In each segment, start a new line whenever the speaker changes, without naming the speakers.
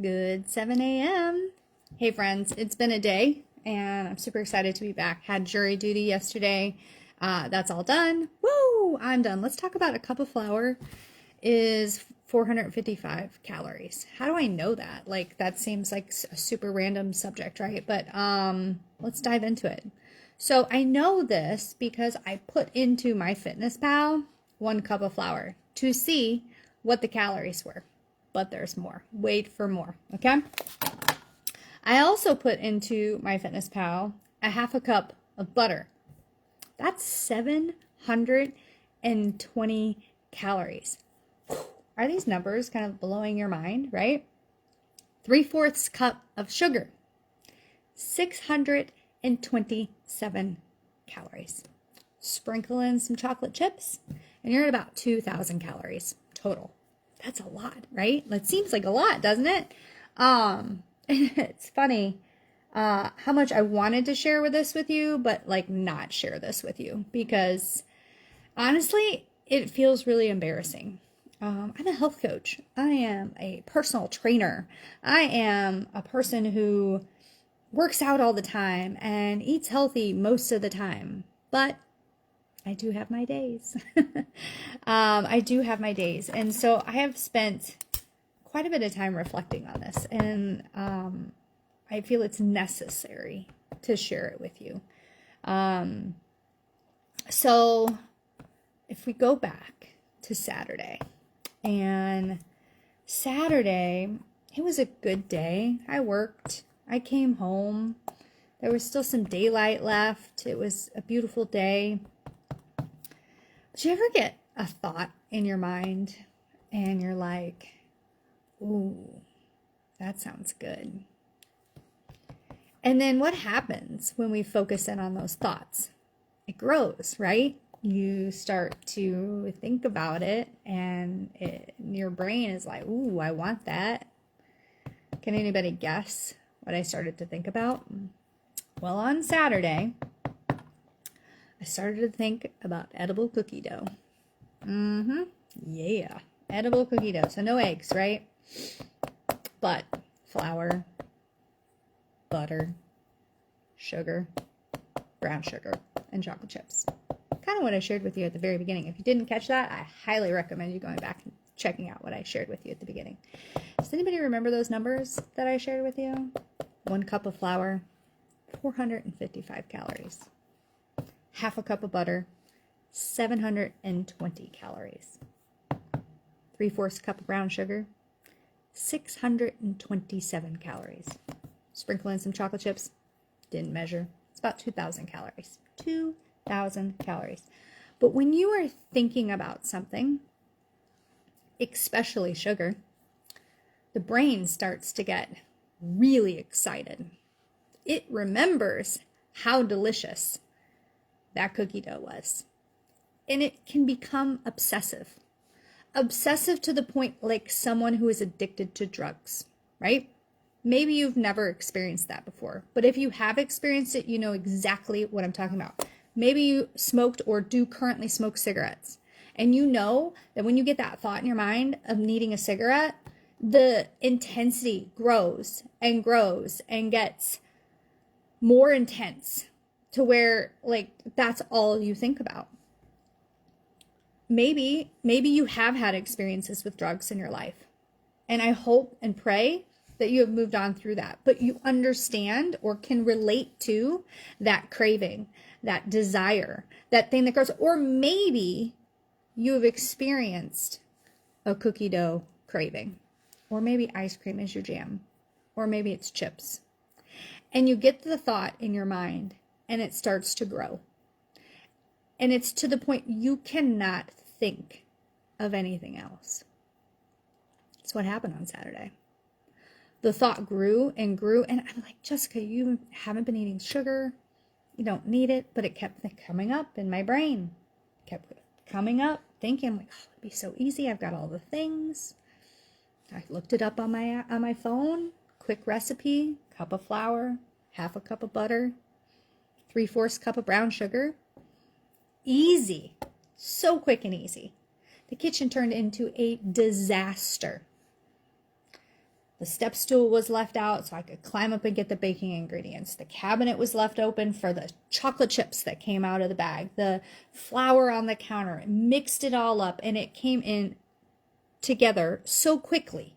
Good 7 a.m. Hey friends, it's been a day and I'm super excited to be back. Had jury duty yesterday. That's all done. Woo! I'm done. Let's talk about a cup of flour is 455 calories. How do I know that? Like that seems like a super random subject, right? But let's dive into it. So I know this because I put into MyFitnessPal 1 cup of flour to see what the calories were. But there's more. Wait for more, okay? I also put into MyFitnessPal a 1/2 cup of butter. That's 720 calories. Are these numbers kind of blowing your mind, right? 3/4 cup of sugar, 627 calories. Sprinkle in some chocolate chips, and you're at about 2,000 calories total. That's a lot, right? That seems like a lot, doesn't it? It's funny how much I wanted to share this with you, but like not share this with you because honestly, it feels really embarrassing. I'm a health coach. I am a personal trainer. I am a person who works out all the time and eats healthy most of the time, but I do have my days. I do have my days. And so I have spent quite a bit of time reflecting on this. And I feel it's necessary to share it with you. So if we go back to Saturday, and Saturday, it was a good day. I worked. I came home. There was still some daylight left. It was a beautiful day. Did you ever get a thought in your mind and you're like, ooh, that sounds good? And then what happens when we focus in on those thoughts? It grows, right? You start to think about it and your brain is like, ooh, I want that. Can anybody guess what I started to think about? Well, on Saturday, I started to think about edible cookie dough. Yeah. Edible cookie dough. So no eggs, right? But flour, butter, sugar, brown sugar, and chocolate chips. Kind of what I shared with you at the very beginning. If you didn't catch that, I highly recommend you going back and checking out what I shared with you at the beginning. Does anybody remember those numbers that I shared with you? 1 cup of flour, 455 calories. 1/2 cup of butter, 720 calories. 3/4 cup of brown sugar, 627 calories. Sprinkle in some chocolate chips, didn't measure. It's about 2,000 calories. 2,000 calories. But when you are thinking about something, especially sugar, the brain starts to get really excited. It remembers how delicious that cookie dough was. And it can become obsessive. Obsessive to the point like someone who is addicted to drugs, right? Maybe you've never experienced that before, but if you have experienced it, you know exactly what I'm talking about. Maybe you smoked or do currently smoke cigarettes, and you know that when you get that thought in your mind of needing a cigarette, the intensity grows and grows and gets more intense to where like that's all you think about. Maybe you have had experiences with drugs in your life. And I hope and pray that you have moved on through that, but you understand or can relate to that craving, that desire, that thing that grows. Or maybe you have experienced a cookie dough craving, or maybe ice cream is your jam, or maybe it's chips. And you get the thought in your mind and it starts to grow. And it's to the point you cannot think of anything else. That's what happened on Saturday. The thought grew and grew, and I'm like, Jessica, you haven't been eating sugar. You don't need it, but it kept coming up in my brain. Kept coming up, thinking, like, oh, it'd be so easy. I've got all the things. I looked it up on my phone. Quick recipe: cup of flour, 1/2 cup of butter, 3/4 cup of brown sugar. Easy. So quick and easy. The kitchen turned into a disaster. The step stool was left out so I could climb up and get the baking ingredients. The cabinet was left open for the chocolate chips that came out of the bag. The flour on the counter, mixed it all up, and it came in together so quickly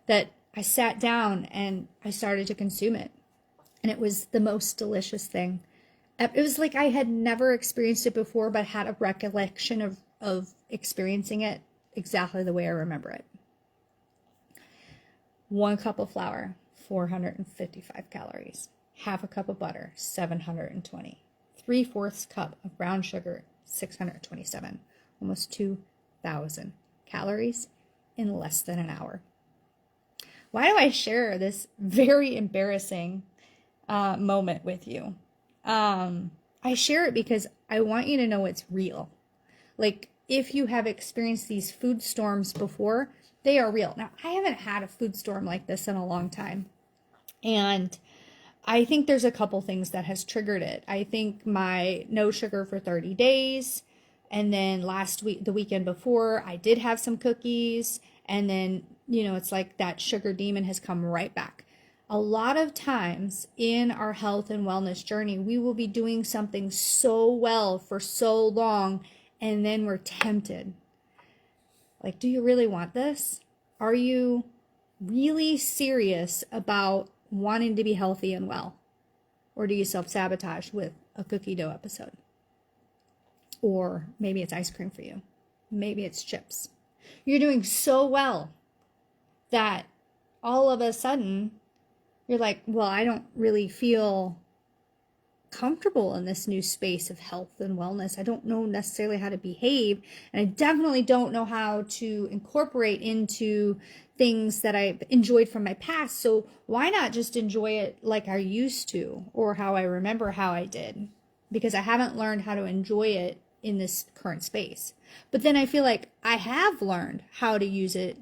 that I sat down and I started to consume it. And it was the most delicious thing. It was like I had never experienced it before, but had a recollection of experiencing it exactly the way I remember it. 1 cup of flour, 455 calories. Half a cup of butter, 720. 3/4 cup of brown sugar, 627. Almost 2,000 calories in less than an hour. Why do I share this very embarrassing moment with you? I share it because I want you to know it's real. Like, if you have experienced these food storms before, they are real. Now, I haven't had a food storm like this in a long time. And I think there's a couple things that has triggered it. I think my no sugar for 30 days. And then last week, the weekend before, I did have some cookies. And then, it's like that sugar demon has come right back. A lot of times in our health and wellness journey, we will be doing something so well for so long, and then we're tempted. Like, do you really want this? Are you really serious about wanting to be healthy and well? Or do you self-sabotage with a cookie dough episode? Or maybe it's ice cream for you. Maybe it's chips. You're doing so well that all of a sudden you're like, well, I don't really feel comfortable in this new space of health and wellness. I don't know necessarily how to behave, and I definitely don't know how to incorporate into things that I've enjoyed from my past. So why not just enjoy it like I used to, or how I remember how I did? Because I haven't learned how to enjoy it in this current space. But then I feel like I have learned how to use it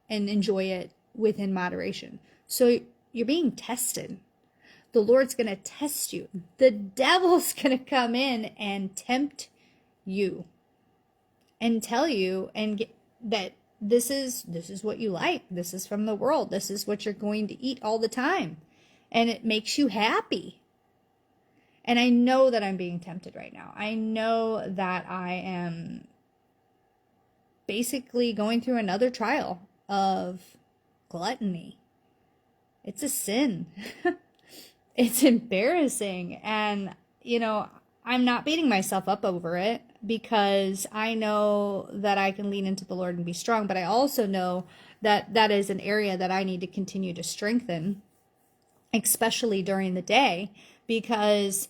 and enjoy it within moderation. So you're being tested. The Lord's going to test you. The devil's going to come in and tempt you and tell you that this is what you like. This is from the world. This is what you're going to eat all the time. And it makes you happy. And I know that I'm being tempted right now. I know that I am basically going through another trial of gluttony. It's a sin. It's embarrassing. And, I'm not beating myself up over it, because I know that I can lean into the Lord and be strong. But I also know that that is an area that I need to continue to strengthen, especially during the day, because,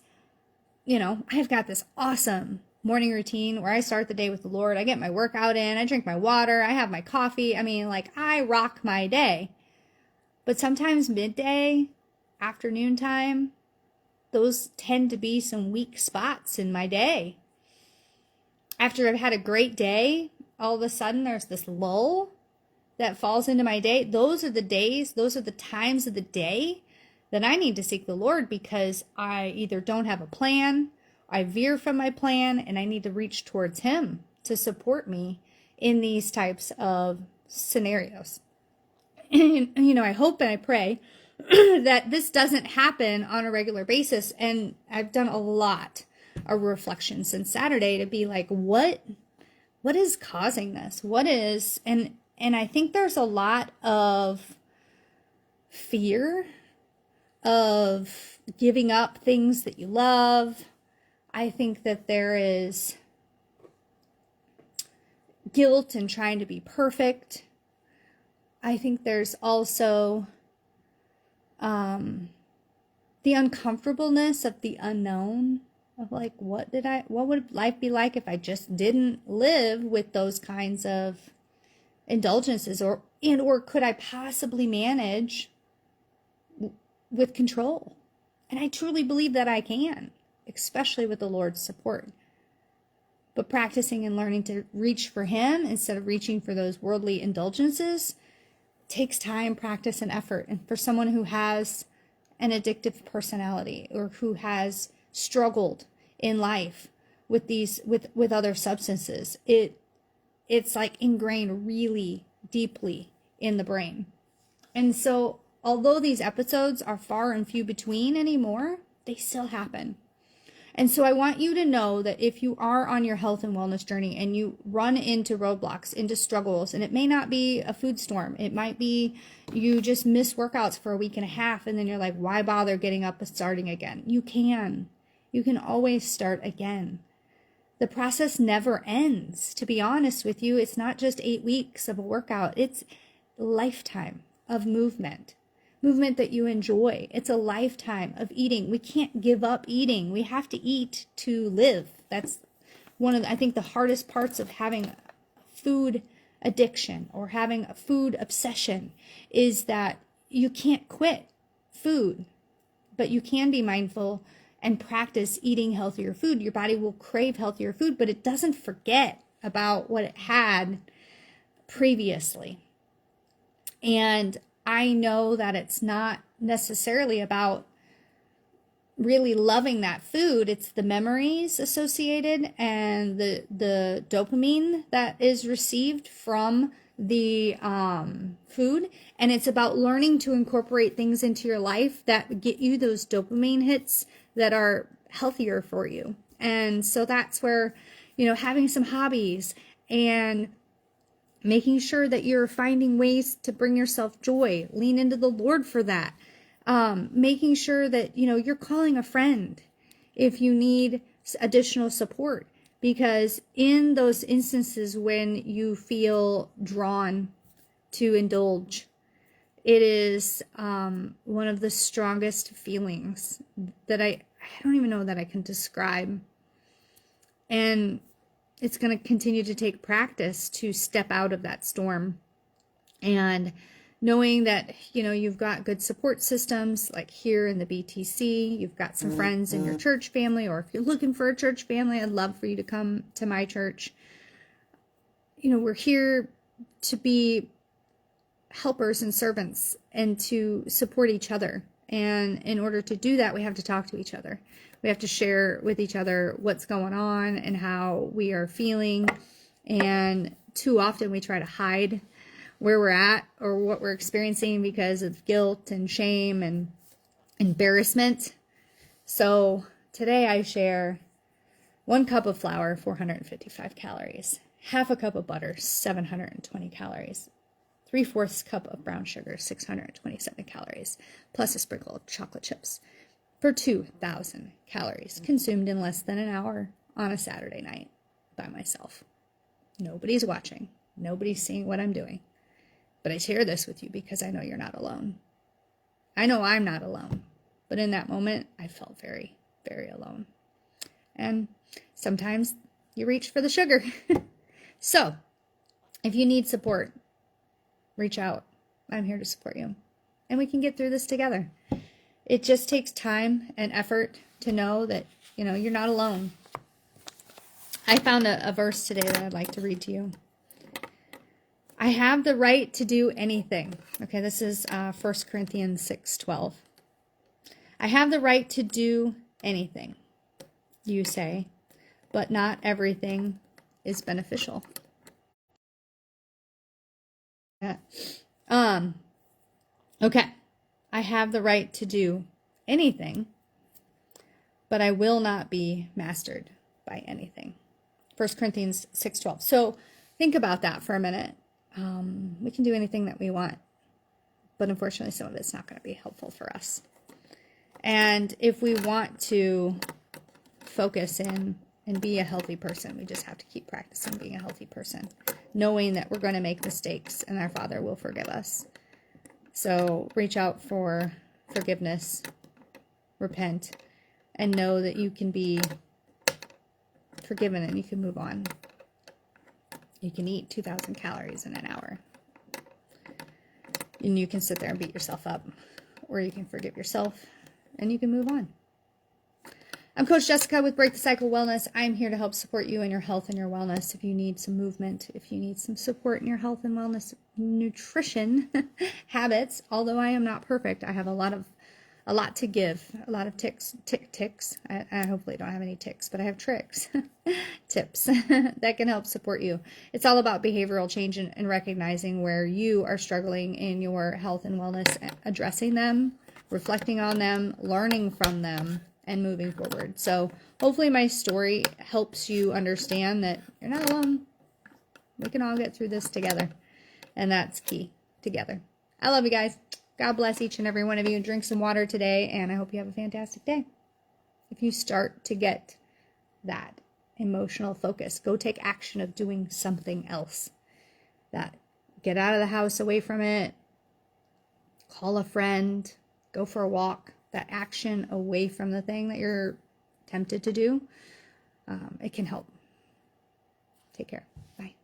I've got this awesome morning routine where I start the day with the Lord. I get my workout in, I drink my water, I have my coffee. I rock my day. But sometimes midday, afternoon time, those tend to be some weak spots in my day. After I've had a great day, all of a sudden there's this lull that falls into my day. Those are the days, those are the times of the day that I need to seek the Lord, because I either don't have a plan, I veer from my plan, and I need to reach towards Him to support me in these types of scenarios. I hope and I pray that this doesn't happen on a regular basis. And I've done a lot of reflection since Saturday to be like, what is causing this? What is, and I think there's a lot of fear of giving up things that you love. I think that there is guilt in trying to be perfect. I think there's also the uncomfortableness of the unknown, of like, what would life be like if I just didn't live with those kinds of indulgences, or could I possibly manage with control? And I truly believe that I can, especially with the Lord's support. But practicing and learning to reach for Him instead of reaching for those worldly indulgences takes time, practice, and effort. And for someone who has an addictive personality, or who has struggled in life with with other substances, it's like ingrained really deeply in the brain. And so, although these episodes are far and few between anymore, they still happen. And so I want you to know that if you are on your health and wellness journey and you run into roadblocks, into struggles, and it may not be a food storm, it might be you just miss workouts for a week and a half, and then you're like, why bother getting up and starting again? You can always start again. The process never ends. To be honest with you, it's not just 8 weeks of a workout. It's a lifetime of movement that you enjoy. It's a lifetime of eating. We can't give up eating. We have to eat to live. That's one of, I think, the hardest parts of having food addiction or having a food obsession is that you can't quit food, but you can be mindful and practice eating healthier food. Your body will crave healthier food, but it doesn't forget about what it had previously. And I know that it's not necessarily about really loving that food. It's the memories associated and the dopamine that is received from the food. And it's about learning to incorporate things into your life that get you those dopamine hits that are healthier for you. And so that's where, having some hobbies and making sure that you're finding ways to bring yourself joy, lean into the Lord for that. Making sure that, you're calling a friend if you need additional support, because in those instances when you feel drawn to indulge, it is one of the strongest feelings that I don't even know that I can describe. And it's going to continue to take practice to step out of that storm. And knowing that, you've got good support systems, like here in the BTC, you've got some friends in your church family, or if you're looking for a church family, I'd love for you to come to my church. We're here to be helpers and servants and to support each other. And in order to do that, we have to talk to each other. We have to share with each other what's going on and how we are feeling. And too often we try to hide where we're at or what we're experiencing because of guilt and shame and embarrassment. So today I share 1 cup of flour, 455 calories, half a cup of butter, 720 calories, 3/4 cup of brown sugar, 627 calories, plus a sprinkle of chocolate chips for 2,000 calories consumed in less than an hour on a Saturday night by myself. Nobody's watching. Nobody's seeing what I'm doing. But I share this with you because I know you're not alone. I know I'm not alone. But in that moment, I felt very, very alone. And sometimes you reach for the sugar. So, if you need support, reach out. I'm here to support you. And we can get through this together. It just takes time and effort to know that, you're not alone. I found a verse today that I'd like to read to you. I have the right to do anything. Okay, this is 1 Corinthians 6:12. I have the right to do anything, you say, but not everything is beneficial. Okay. I have the right to do anything, but I will not be mastered by anything. 1 Corinthians 6:12. So think about that for a minute. We can do anything that we want, but unfortunately some of it's not going to be helpful for us. And if we want to focus in and be a healthy person, we just have to keep practicing being a healthy person, knowing that we're going to make mistakes and our Father will forgive us. So reach out for forgiveness, repent, and know that you can be forgiven and you can move on. You can eat 2,000 calories in an hour. And you can sit there and beat yourself up, or you can forgive yourself and you can move on. I'm Coach Jessica with Break the Cycle Wellness. I'm here to help support you in your health and your wellness. If you need some movement, if you need some support in your health and wellness, nutrition habits, although I am not perfect, I have a lot of a lot to give, a lot of ticks. I hopefully don't have any ticks, but I have tricks, tips that can help support you. It's all about behavioral change and recognizing where you are struggling in your health and wellness, addressing them, reflecting on them, learning from them, and moving forward. So hopefully my story helps you understand that you're not alone. We can all get through this together. And that's key, together. I love you guys. God bless each and every one of you. Drink some water today, and I hope you have a fantastic day. If you start to get that emotional focus, go take action of doing something else. Get out of the house, away from it. Call a friend. Go for a walk. That action away from the thing that you're tempted to do, it can help. Take care. Bye.